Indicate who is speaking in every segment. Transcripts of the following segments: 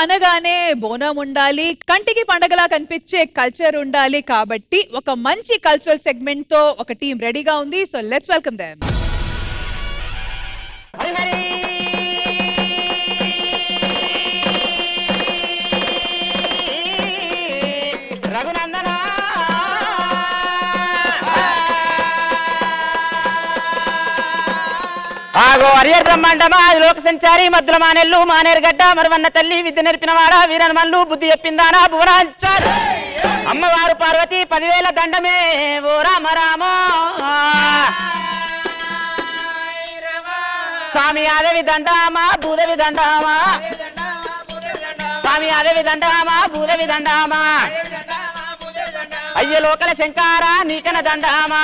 Speaker 1: అనగానే బోనం ఉండాలి, కంటికి పండగలా కనిపించే కల్చర్ ఉండాలి. కాబట్టి ఒక మంచి కల్చరల్ సెగ్మెంట్ తో ఒక టీం రెడీగా ఉంది. So let's welcome them.
Speaker 2: ఆగో అరియర్ బ్రహ్మాండమా లోక సంచారి మద్దుల మానెల్లు మానేరుగడ్డ మరువన్న తల్లి విద్య నేర్పినవాడా వీరన్ మల్లు బుద్ధి చెప్పిందానా భువనాంచారు అమ్మవారు పార్వతి 10,000 దండమే ఓ రామ రామ స్వామి ఆదేవి దండామా భూదేవి దండామా స్వామి ఆదేవి దండామా భూదేవి దండామా అయ్య లోకల శంకార నీకన దండామా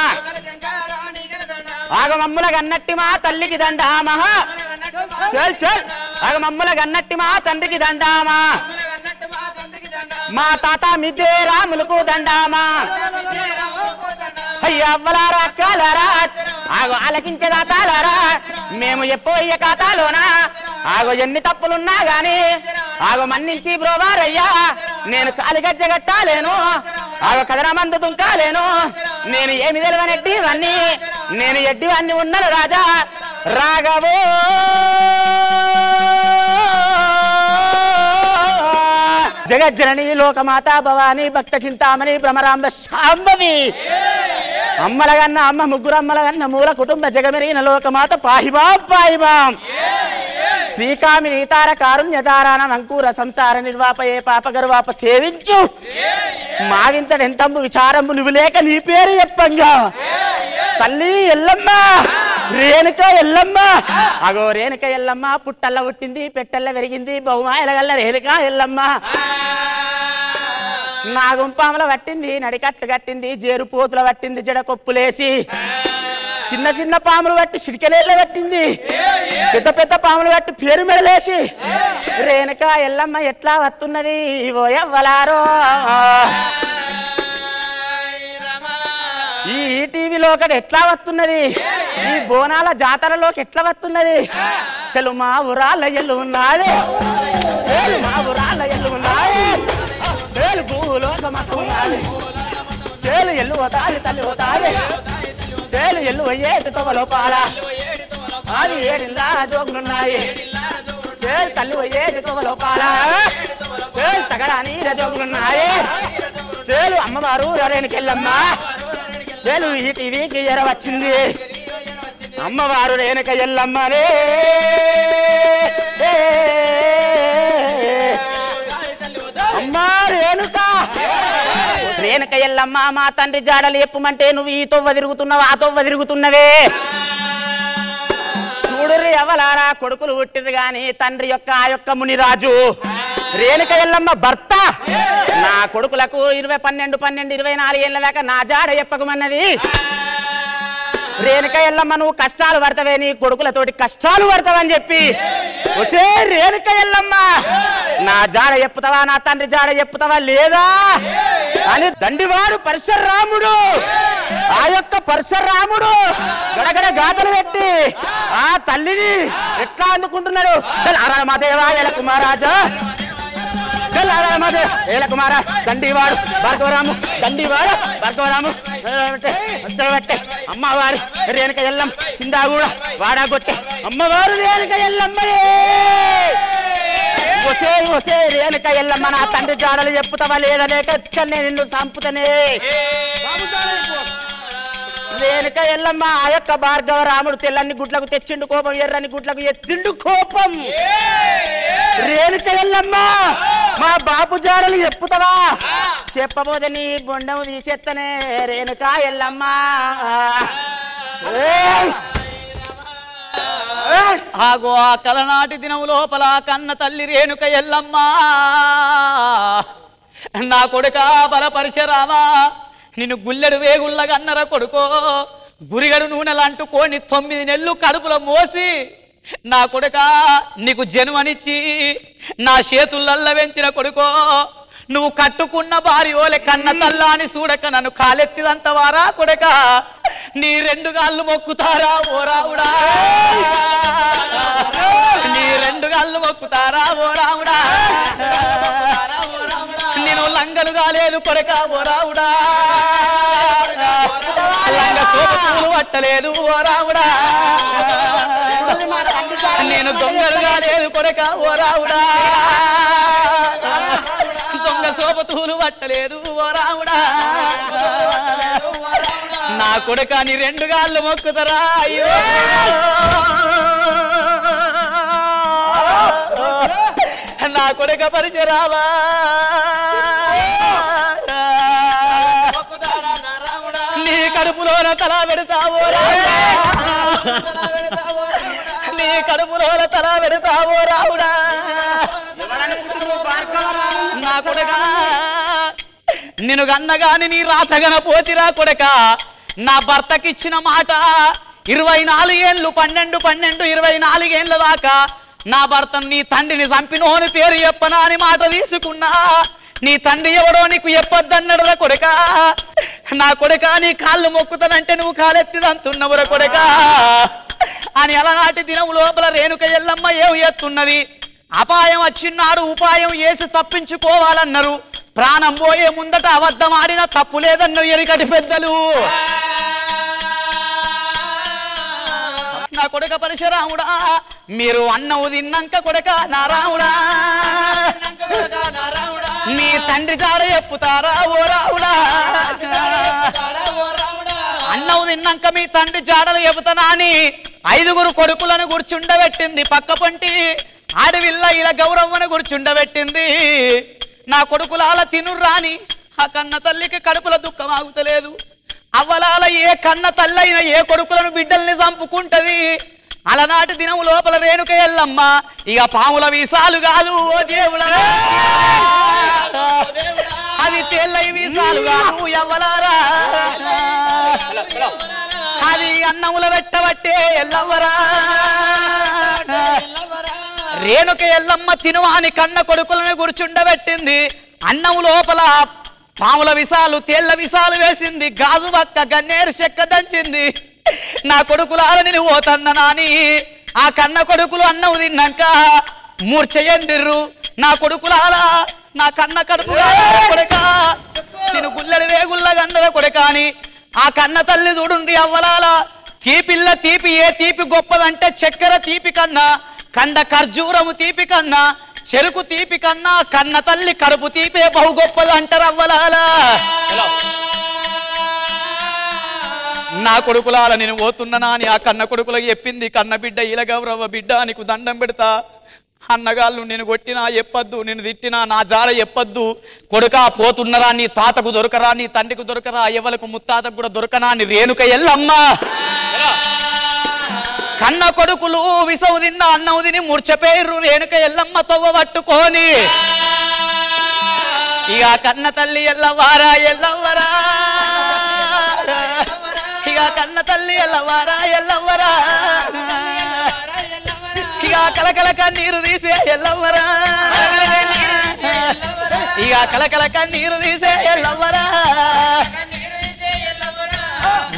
Speaker 2: ఆగమమ్ముల గన్నట్టి మా తల్లికి దండామా చల్ చల్ ఆగమమ్ముల గన్నట్టి మా తండ్రికి దండామా మా తాత మిద్దే రాములకు దండామా అయ్య అవ్వలారా అక్కలారా ఆగో ఆలకించే దాతాలారా మేము ఎప్పుడయ్య ఖాతాలోనా ఆగో ఎన్ని తప్పులున్నా గాని ఆగో మన్నించి బ్రోవారయ్యా నేను కాలిగజ్జగట్టాలేను ఆగో కదన మందు తుంకాలేను నేను ఏమి తెలివనెట్టి ఇవన్నీ నేను ఎడ్డివన్నీ ఉన్నాను రాజా రాఘవో జగజ్జనని లోకమాత భవాని భక్త చింతామణి భ్రమరాంబ శాంభవి అమ్మలగన్న అమ్మ ముగ్గురమ్మలగన్న మూల కుటుంబ జగమెరిగిన లోకమాత పాహిబాం పాహిబాం శ్రీకామిని తార కారుణ్యతారానం అంకూర సంసార నిర్వాపయే పాపగర్వాప సేవించు మావింతడెంతంబు విచారంబు నువ్వు లేక నీ పేరు చెప్పంగా తల్లి ఎల్లమ్మ రేణుక ఎల్లమ్మ అగో రేణుక ఎల్లమ్మ పుట్టల్ల పుట్టింది పెట్టల్ల పెరిగింది బహుమాయలగల్ల రేణుక ఎల్లమ్మ నాగుంపాముల పట్టింది నడికట్టు కట్టింది జేరు పోతుల పట్టింది జడ కొప్పులేసి చిన్న చిన్న పాములు పట్టి చిటికెలేళ్ళ పట్టింది పెద్ద పెద్ద పాములు పట్టి పేరు మెడలేసి రేణుక ఎల్లమ్మ ఎట్లా వస్తున్నది ఓయవ్వలారో ఈ టీవీలో ఒకటి ఎట్లా వస్తున్నది ఈ బోనాల జాతరలోకి ఎట్లా వస్తున్నది చలు మా ఊరాల ఎల్లు ఉన్నది మా ఊరాల ఎల్లు ఉన్నది భూలోకమన్నది చేలు ఎల్లు పోతాది తల్లి పోతాది చేలు ఎల్లు అయ్యేటి తొగలోపాల అది ఏడిల్లా జోగులున్నాయి చేలు తల్లి అయ్యేటి తొగలోపాల చేలు తగడా నీర జోగులున్నాయి చేలు అమ్మవారు రేణుకెళ్ళమ్మ చేలు ఈ టీవీకి ఎర వచ్చింది అమ్మవారు రేణుక ఎల్లమ్మనే అమ్మా రేణుక రేణుక ఎల్లమ్మ మా తండ్రి జాడలు ఎప్పమంటే నువ్వు ఈ తొవ్వ తిరుగుతున్నావు ఆ తొవ్వ తిరుగుతున్నవే చూడుర్రి అవలారా కొడుకులు పుట్టిరు గాని తండ్రి యొక్క ఆ యొక్క మునిరాజు రేణుక ఎల్లమ్మ భర్త నా కొడుకులకు 12 24 ఏళ్ళ దాకా నా జాడ చెప్పకమన్నది రేణుక ఎల్లమ్మ నువ్వు కష్టాలు పడతావే నీ కొడుకులతోటి కష్టాలు పడతావని చెప్పి ఒసే రేణుక ఎల్లమ్మ నా జాడ చెప్పుతావా నా తండ్రి జాడ చెప్పుతావా లేదా అని దండివాడు పరశురాముడు ఆ యొక్క పరశురాముడు గడగడ గాథలు పెట్టి ఆ తల్లిని ఎట్లా అందుకుంటున్నాడు మాదేవా ఎల కుమారాజా ఏల కుమార దండివాడు భార్గవరాము దండివాడు భార్గవరాము అమ్మవారు రేణుక ఎల్లం కింద కూడా వాడాగొట్టే అమ్మవారు రేణుక ఎల్లమ్మనే ఒసే ఒసే రేణుక ఎల్లమ్మ నా తండ్రి జాడలు చెప్పుతావా లేదా లేక నిన్ను చంపుతనే రేణుక ఎల్లమ్మ ఆ యొక్క భార్గవ రాముడు తెల్లని గుడ్లకు తెచ్చిండు కోపం ఎర్రని గుడ్లకు ఎత్తిండు కోపం రేణుక ఎల్లమ్మ మా బాపు జాడలు చెప్పుతావా చెప్పబోతే నీ బొండము తీసేత్తనే రేణుక ఎల్లమ్మ
Speaker 3: ఆగో ఆ కలనాటి దినం లోపల కన్న తల్లి రేణుక ఎల్లమ్మ నా కొడుక బలపరిశరామా నిన్ను గుల్లెడు వేగుళ్ళగా అన్నర కొడుకో గురిగడు నూనెలు అంటుకొని 9 నెలలు కడుపులో మోసి నా కొడుక నీకు జన్మనిచ్చి నా చేతులల్ల వెంచిన కొడుకో నువ్వు కట్టుకున్న భార్యోలే కన్న తల్లా అని చూడక నన్ను కాలెత్తిదంతవారా కొడుక నీ రెండు కాళ్ళు మొక్కుతారా ఓ రావుడా నీ రెండు కాళ్ళు మొక్కుతారా ఓ రావుడా నేను లంగలు కాలేదు కొరక ఓ రావుడా లంగ సోపులు పట్టలేదు ఓ రావుడా నేను దొంగలు కాలేదు కొరక ఓ రావుడా దొంగ సోపతూలు పట్టలేదు ఓ రావుడా నా కొడుక నీ రెండు కాళ్ళు మొక్కుతారా అయ్యో నా కొడుక పరిచరావా నీ కడుపులోన తల పెడతావో నీ కడుపులోన తల పెడతావో రావుడా నా కొడుక నిన్ను గన్నగాని నీ రాతగన పోతిరా కొడుక నా భర్తకిచ్చిన మాట 24 ఏళ్ళు 24 ఏళ్ళ దాకా నా భర్తను నీ తండ్రిని చంపినోని పేరు చెప్పనా అని మాట తీసుకున్నా నీ తండ్రి ఎవడో నీకు చెప్పొద్దన్నాడురా కొడుక నా కొడుక నీ కాళ్ళు మొక్కుతానంటే నువ్వు కాలెత్తిదంటున్నవురా కొడుక అని అలనాటి దినం లోపల రేణుక ఎల్లమ్మ ఏం ఎత్తున్నది అపాయం వచ్చినాడు ఉపాయం చేసి తప్పించుకోవాలన్నారు ప్రాణం పోయే ముందట అబద్ధం ఆడిన తప్పు లేదన్న ఎరికటి పెద్దలు నా కొడుక పరశురాముడా మీరు అన్నం తిన్నాక కొడుక నారాముడా నీ తండ్రి జాడ చెప్పుతారా ఓ రావుడా అన్నం తిన్నాక మీ తండ్రి జాడలు చెబుతానా అని 5 కొడుకులను కూర్చుండబెట్టింది పక్క పొంటి ఆడవిల్ల ఇలా గౌరవ్వను కూర్చుండబెట్టింది నా కొడుకులాల తినుర్రాని ఆ కన్న తల్లికి కడుపుల దుఃఖం ఆగుతలేదు అవ్వలాల ఏ కన్న తల్లైన ఏ కొడుకులను బిడ్డల్ని చంపుకుంటది అలనాటి దినం లోపల రేణుక ఎల్లమ్మ ఇక పాముల వీసాలు కాదు ఓ దేవుడా అది తేళ్ళై వీసాలు కాదు ఎవ్వలారా అది అన్నముల పెట్టబట్టే ఎల్లవ్వరా రేణుక ఎల్లమ్మ తినువాని కన్న కొడుకులను కూర్చుండబెట్టింది అన్నం లోపల పాముల విసాలు తేళ్ల విసాలు వేసింది గాజు పక్క గన్నేరు చెక్క దంచింది నా కొడుకులాల నేను పోతన్న నాని ఆ కన్న కొడుకులు అన్నం తిన్నాక మూర్ఛయందిర్రు నా కొడుకులాల నా కన్న కడుపు కొడుక నేను గుల్లెడు వేగుల్ల గన్నర కొడుక అని ఆ కన్న తల్లి చూడుండి అవ్వలాల తీపిల్ల తీపి ఏ తీపి గొప్పదంటే చక్కెర తీపి కన్నా కండ ఖర్జూరము తీపి కన్నా చెరుకు తీపి కన్నా కన్న తల్లి కడుపు తీపే బహు గొప్పది అంటారు అవ్వలాలా నా కొడుకులాల నేను పోతున్నా అని ఆ కన్న కొడుకులకు చెప్పింది కన్న బిడ్డ ఇలా గౌరవ బిడ్డ నీకు దండం పెడతా అన్నగాళ్ళు నేను కొట్టినా చెప్పొద్దు నేను తిట్టినా నా జాడ చెప్పొద్దు కొడుక పోతున్నరా నీ తాతకు దొరకరా నీ తండ్రికి దొరకరా ఎవలకు ముత్తాతకు కూడా దొరకనా అని రేణుక ఎల్లమ్మ కన్న కొడుకులు విసవు తిన్న అన్నం తిని మూర్చపోయిర్రు రేణుక ఎల్లమ్మ తవ్వ పట్టుకొని ఇక కన్న తల్లి ఎల్లవారా ఎల్లవ్వరా ఇక కన్న తల్లి ఎల్లవారా ఎల్లవ్వరా ఇక కలకల కన్నీరు తీసే ఎల్లవ్వరా ఇక కలకల కన్నీరు తీసే ఎల్లవ్వరా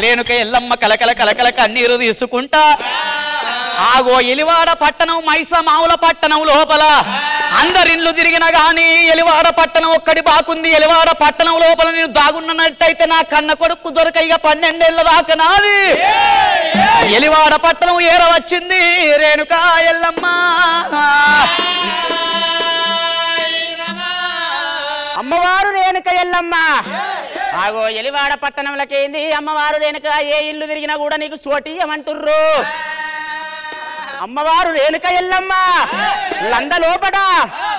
Speaker 3: రేణుక ఎల్లమ్మ కలకల కలకల కన్నీరు తీసుకుంటా ఆగో ఎలివాడ పట్టణం మైసమావుల పట్టణం లోపల అందరిల్లు తిరిగిన గాని ఎలివాడ పట్టణం ఒక్కడి బాకుంది ఎలివాడ పట్టణం లోపల నేను దాగున్నట్టయితే నా కన్న కొడుకు దొరక ఇక 12 ఏళ్ల దాకా నాది ఎలివాడ పట్టణం ఏర వచ్చింది రేణుక ఎల్లమ్మ
Speaker 2: అమ్మవారు రేణుక ఎల్లమ్మ ఆగో ఎలివాడ పట్టణంలకేంది అమ్మవారు రేణుక ఏ ఇల్లు తిరిగినా కూడా నీకు సోటియమంటుర్రు అమ్మవారు రేణుక ఎల్లమ్మ లంద లోపట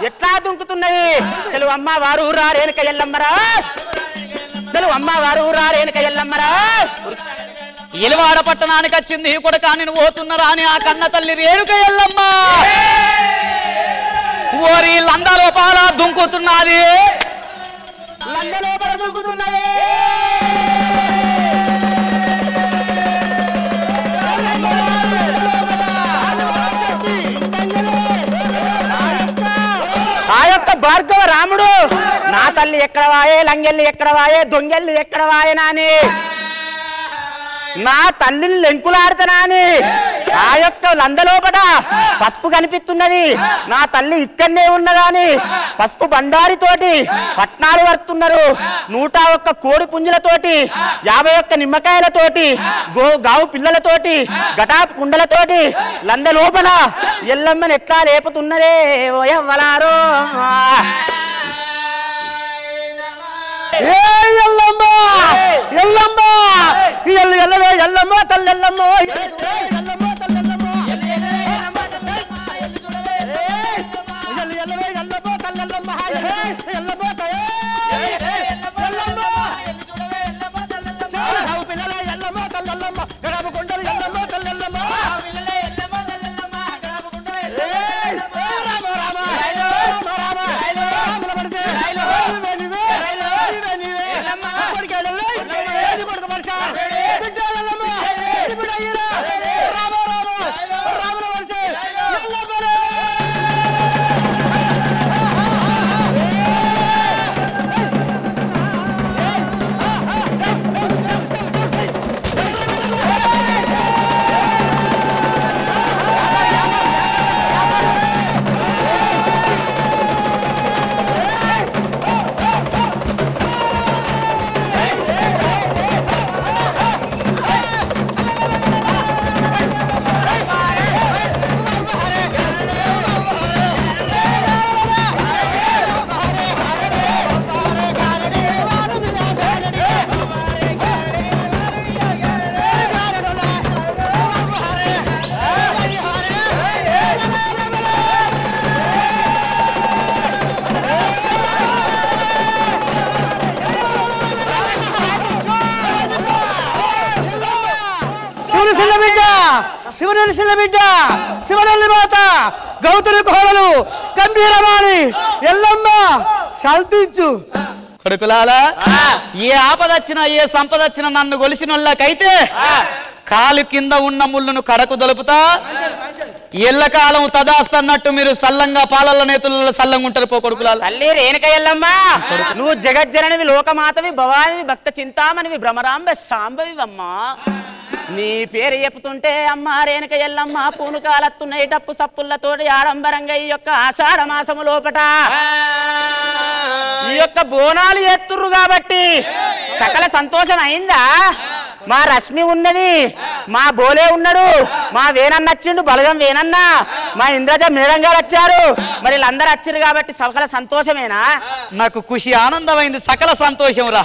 Speaker 2: ఎట్లా దుంకుతున్నది తెలుగు అమ్మవారు రా రేణుక ఎల్లమ్మరా తెలుగు అమ్మవారు రా రేణుక ఎల్లమ్మరా
Speaker 3: ఎలివాడ పట్టణానికి వచ్చింది కొడుక నేను పోతున్నరా అని ఆ కన్న తల్లి రేణుక ఎల్లమ్మ ఓరి లంద లోపల దుంకుతున్నది
Speaker 2: లంద లోపల దుంకుతున్నది ఆ యొక్క భార్గవ రాముడు నా తల్లి ఎక్కడ వాయే లంగెల్లి ఎక్కడ వాయే దొంగెల్లి ఎక్కడ వాయే నాని నా తల్లిని లెంకులాడుతానా అని ఆ యొక్క లందలోపట పసుపు కనిపిస్తున్నది. నా తల్లి ఇక్కడనే ఉన్నదాని పసుపు బండారితోటి పట్నాలు వరుతున్నారు. 101 కోడి పుంజులతోటి 51 నిమ్మకాయలతోటి గావు పిల్లలతోటి గటాపు కుండలతోటి లందలోపల ఎల్లమ్మని ఎట్లా లేపుతున్నదే ఓయవ్వలారో.
Speaker 4: ఎల్లమ్మ ఎల్లమ్మ ఎల్లవే ఎల్లమ్మ తల్లెల్లమ్మ ఎల్లమ్మ తల్లెల్లమ్మ ఎల్లవే ఎల్లమ్మ తల్లెల్లమ్మ ఎల్లమ్మ పిల్లల ఎల్లమ్మ తల్లెల్లమ్మ గడప కొండలు ఎల్లమ్మ తల్లెల్లమ్మ శివనెల్లి బిడ్డ శివనెల్లి మాత గౌతమి కోడలు గంభీరవాణి ఎల్లమ్మ శాంతించు.
Speaker 3: కొడుకులాలా ఏ ఆపద వచ్చినా ఏ సంపద వచ్చినా నన్ను గొలిసిన వాళ్ళకైతే కాలు కింద ఉన్న ముళ్ళును కడకు దొలుపుతా. ఎల్లకాలం తదాస్తన్నట్టు మీరు సల్లంగా పాలల నేతులలో సల్లంగా ఉంటారు. పో కొడుకులాలు.
Speaker 2: తల్లి రేణుక ఎల్లమ్మ నువ్వు జగజ్జననివి లోకమాతవి భవానివి భక్త చింతామణివి భ్రమరాంబ శాంభవివమ్మా. నీ పేరు చెప్తుంటే అమ్మ రేణుక ఎల్లమ్మ పూనుకాలత్తున్నాయి డప్పు సప్పులతోటి ఆడంబరంగా ఈ యొక్క ఆషాఢ మాసము లోపట ఈ యొక్క బోనాలు ఎత్తుర్రు కాబట్టి సకల సంతోషం అయిందా? మా రశ్మి ఉన్నది, మా బోలే ఉన్నాడు, మా వేనన్న వచ్చిండు బలగం వేనన్న, మా ఇంద్రజ మేడం గారు వచ్చారు. మరి వీళ్ళందరూ వచ్చారు కాబట్టి సకల సంతోషమేనా?
Speaker 3: నాకు ఖుషి ఆనందమైంది, సకల సంతోషం రా.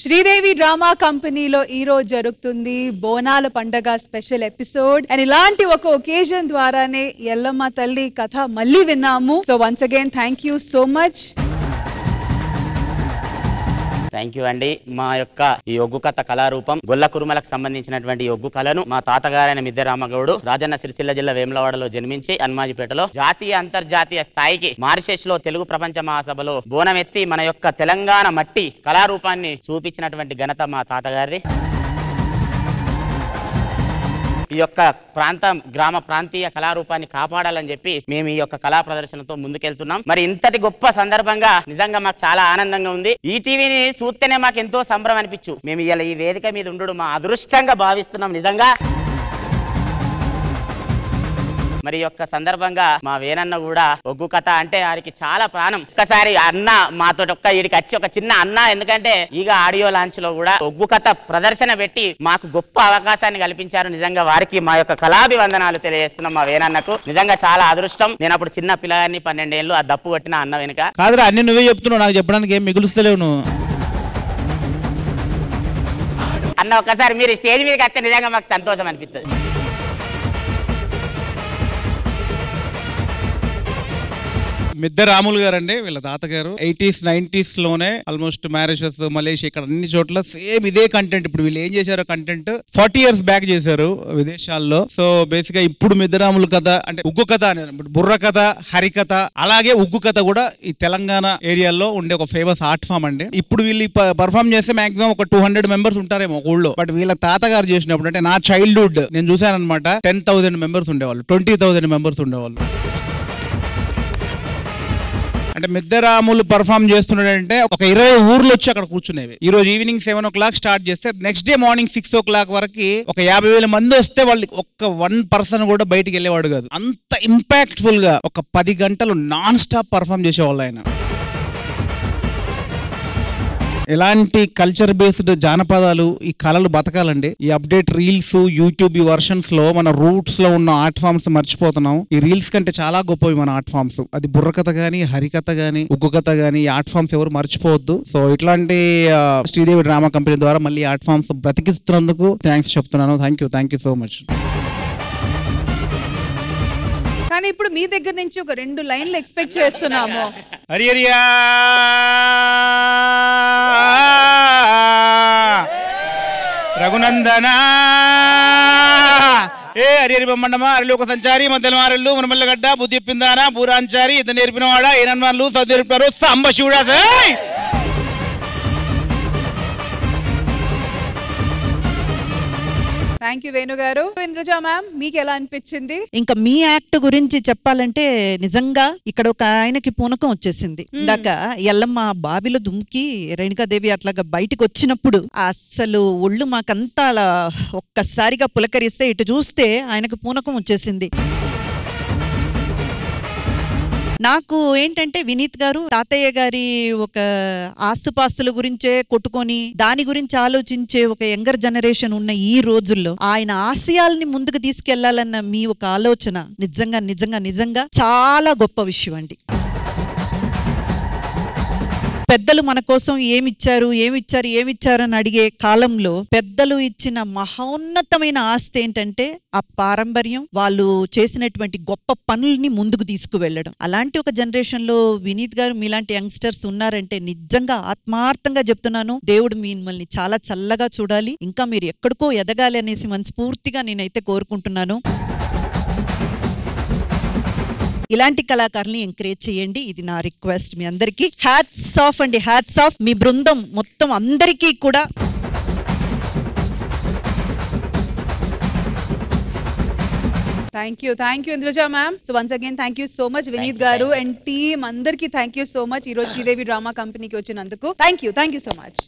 Speaker 1: శ్రీదేవి డ్రామా కంపెనీలో ఈ రోజు జరుగుతుంది బోనాల పండగ స్పెషల్ ఎపిసోడ్. అండ్ ఇలాంటి ఒక ఒకేజన్ ద్వారానే ఎల్లమ్మ తల్లి కథ మళ్ళీ విన్నాము. So once again thank you so much.
Speaker 2: Thank you అండి. మా యొక్క ఈ ఒగ్గు కథ కళారూపం గొల్ల కురుమలకు సంబంధించినటువంటి ఒగ్గు కళను మా తాతగారైన మిద్దె రామగౌడు రాజన్న సిరిసిల్ల జిల్లా వేములవాడలో జన్మించి హనుమాజిపేటలో జాతీయ అంతర్జాతీయ స్థాయికి మారిషస్ లో తెలుగు ప్రపంచ మహాసభలో బోనం ఎత్తి మన యొక్క తెలంగాణ మట్టి కళారూపాన్ని చూపించినటువంటి ఘనత మా తాతగారిది. ఈ యొక్క గ్రామ ప్రాంతీయ కళారూపాన్ని కాపాడాలని చెప్పి మేము ఈ యొక్క కళా ప్రదర్శనతో ముందుకెళ్తున్నాం. మరి ఇంతటి గొప్ప సందర్భంగా నిజంగా మాకు చాలా ఆనందంగా ఉంది. ఈ టీవీని చూస్తేనే మాకు ఎంతో సంబరం అనిపించు. మేము ఇలా ఈ వేదిక మీద ఉండడం మా అదృష్టంగా భావిస్తున్నాం నిజంగా. మరి యొక్క సందర్భంగా మా వేనన్న కూడా ఒగ్గు కథ అంటే వారికి చాలా ప్రాణం. ఒక్కసారి అన్న మాతో ఈడికి వచ్చి ఒక చిన్న అన్న, ఎందుకంటే ఈగ ఆడియో లాంచ్ లో కూడా ఒగ్గు కథ ప్రదర్శన పెట్టి మాకు గొప్ప అవకాశాన్ని కల్పించారు. నిజంగా వారికి మా యొక్క కళాభివందనాలు తెలియజేస్తున్నాం. మా వేనన్నకు నిజంగా చాలా అదృష్టం. నేను అప్పుడు చిన్న పిల్లగాన్ని 12 ఏళ్ళు ఆ దప్పు కొట్టిన అన్న వెనుక.
Speaker 5: కాదురా అన్ని నువ్వే చెప్తున్నావు, నాకు చెప్పడానికి ఏం మిగులుస్తలేవు నువ్వు.
Speaker 2: అన్న ఒక్కసారి మీరు స్టేజ్ మీదకి వస్తే నిజంగా మాకు సంతోషం అనిపిస్తుంది.
Speaker 5: మిద్దె రాములు గారు అండి వీళ్ళ తాతగారు. 80s 90s లోనే ఆల్మోస్ట్ మ్యారేజెస్ మలేషియా ఇక్కడ అన్ని చోట్ల సేమ్ ఇదే కంటెంట్. ఇప్పుడు వీళ్ళు ఏం చేశారో కంటెంట్ 40 years బ్యాక్ చేశారు విదేశాల్లో. సో బేసిక్ గా ఇప్పుడు మిద్దె రాములు కథ అంటే ఉగ్గు కథ అనేది, బుర్ర కథ, హరికథ, అలాగే ఉగ్గు కథ కూడా ఈ తెలంగాణ ఏరియాలో ఉండే ఒక ఫేమస్ ఆర్ట్ ఫామ్ అండి. ఇప్పుడు వీళ్ళు పర్ఫామ్ చేస్తే మాక్సిమం ఒక 200 members ఉంటారేమో ఊళ్ళో. బట్ వీళ్ళ తాతగారు చేసినప్పుడు అంటే నా చైల్డ్హుడ్ నేను చూసాను అనమాట, 10,000 members ఉండేవాళ్ళు, 20,000 members ఉండేవాళ్ళు. అంటే మిద్దెరాములు పర్ఫామ్ చేస్తున్నాడంటే ఒక 20 ఊర్లు వచ్చి అక్కడ కూర్చునేవి. ఈ రోజు ఈవినింగ్ 7 o'clock స్టార్ట్ చేస్తే నెక్స్ట్ డే మార్నింగ్ 6 o'clock వరకు ఒక 50,000 మంది వస్తే వాళ్ళు ఒక్క 1% కూడా బయటికి వెళ్ళేవాడు కాదు. అంత ఇంపాక్ట్ఫుల్ గా ఒక 10 గంటలు నాన్ స్టాప్ పర్ఫామ్ చేసేవాళ్ళు ఆయన. ఎలాంటి కల్చర్ బేస్డ్ జానపదాలు ఈ కళలు బతకాలండి. ఈ అప్డేట్ రీల్స్ యూట్యూబ్ ఈ వర్షన్స్ లో మన రూట్స్ లో ఉన్న ఆర్ట్ ఫామ్స్ మర్చిపోతున్నాం. ఈ రీల్స్ కంటే చాలా గొప్పవి మన ఆర్ట్ ఫామ్స్. అది బుర్రకథ గానీ, హరికథ గానీ, ఉగ్గు కథ గానీ, ఈ ఆర్ట్ ఫామ్స్ ఎవరు మర్చిపోవద్దు. సో ఇట్లాంటి శ్రీదేవి డ్రామా కంపెనీ ద్వారా మళ్ళీ ఆర్ట్ ఫామ్స్ బ్రతికిస్తున్నందుకు థ్యాంక్స్ చెప్తున్నాను. Thank you so much.
Speaker 1: కానీ ఇప్పుడు మీ దగ్గర నుంచి ఒక 2 లైన్లు ఎక్స్పెక్ట్ చేస్తున్నాము.
Speaker 5: హరి హరియా రఘునందన ఏ హరి హరి బొమ్మన్నమా అరలు ఒక సంచారి మధ్యలో మారెళ్ళు మనమల్లగడ్డ బుద్ధి చెప్పిందానా పూరాంచారి ఇద్దరు నేర్పినవాడా ఏనన్మార్లు చదువు నేర్పారు సాంబ శివుడా.
Speaker 1: థ్యాంక్ యూ వేణు గారు. ఇంద్రజ మ్యామ్ మీకు ఎలా అనిపించింది?
Speaker 6: ఇంకా మీ యాక్ట్ గురించి చెప్పాలంటే నిజంగా ఇక్కడ ఒక ఆయనకి పూనకం వచ్చేసింది. ఇందాక ఎల్లమ్మ బావిలో దుమ్కి రేణుకాదేవి అట్లాగా బయటకు వచ్చినప్పుడు అసలు ఒళ్ళు మాకంతా అలా ఒక్కసారిగా పులకరిస్తే ఇటు చూస్తే ఆయనకు పూనకం వచ్చేసింది. నాకు ఏంటంటే వినీత్ గారు తాతయ్య గారి ఒక ఆస్తుపాస్తుల గురించే కొట్టుకొని దాని గురించి ఆలోచించే ఒక యంగర్ జనరేషన్ ఉన్న ఈ రోజుల్లో ఆయన ఆశయాల్ని ముందుకు తీసుకెళ్లాలన్న మీ ఒక ఆలోచన నిజంగా నిజంగా నిజంగా చాలా గొప్ప విషయం అండి. పెద్దలు మన కోసం ఏమిచ్చారు అని అడిగే కాలంలో పెద్దలు ఇచ్చిన మహోన్నతమైన ఆస్తి ఏంటంటే ఆ పారంపర్యం, వాళ్ళు చేసినటువంటి గొప్ప పనుల్ని ముందుకు తీసుకువెళ్ళడం. అలాంటి ఒక జనరేషన్ లో వినీత్ గారు మీలాంటి యంగ్స్టర్స్ ఉన్నారంటే నిజంగా ఆత్మార్థంగా చెప్తున్నాను, దేవుడు మిమ్మల్ని చాలా చల్లగా చూడాలి, ఇంకా మీరు ఎక్కడికో ఎదగాలి అనేసి మనస్ఫూర్తిగా నేనైతే కోరుకుంటున్నాను. ఇలాంటి కళాకారుల్ని ఎంకరేజ్ చేయండి, ఇది నా రిక్వెస్ట్ మీ అందరికీ. హ్యాట్స్ ఆఫ్ అండి, హ్యాట్స్ ఆఫ్ మీ బృందం మొత్తం అందరికీ కూడా.
Speaker 1: Thank you Indraja ma'am. So once again thank you so much Vineeth garu and team అందరికీ థ్యాంక్ యూ సో మచ్ ఈ రోజు శ్రీదేవి డ్రామా కంపెనీకి వచ్చినందుకు. Thank you so much.